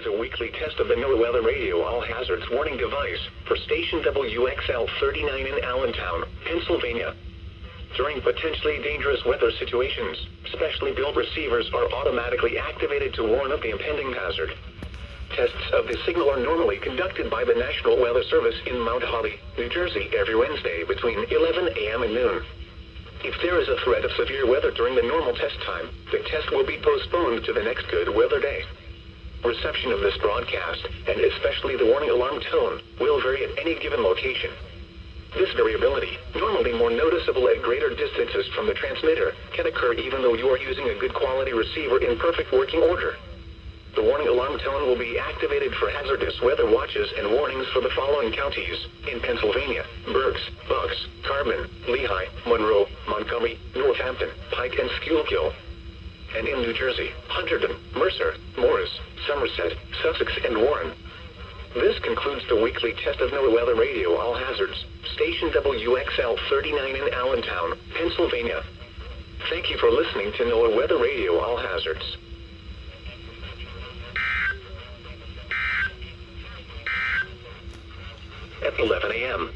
a weekly test of the NOAA Weather Radio All Hazards Warning device for station WXL39 in Allentown, Pennsylvania. During potentially dangerous weather situations, specially built receivers are automatically activated to warn of the impending hazard. Tests of the signal are normally conducted by the National Weather Service in Mount Holly, New Jersey every Wednesday between 11 a.m. and noon. If there is a threat of severe weather during the normal test time, the test will be postponed to the next good weather day. Reception of this broadcast, and especially the warning alarm tone, will vary at any given location. This variability, normally more noticeable at greater distances from the transmitter, can occur even though you are using a good quality receiver in perfect working order. The warning alarm tone will be activated for hazardous weather watches and warnings for the following counties in Pennsylvania: Berks, Bucks, Carbon, Lehigh, Monroe, Montgomery, Northampton, Pike, and Schuylkill. And in New Jersey, Hunterdon, Mercer, Morris, Somerset, Sussex, and Warren. This concludes the weekly test of NOAA Weather Radio All Hazards, station WXL39 in Allentown, Pennsylvania. Thank you for listening to NOAA Weather Radio All Hazards. At 11 a.m.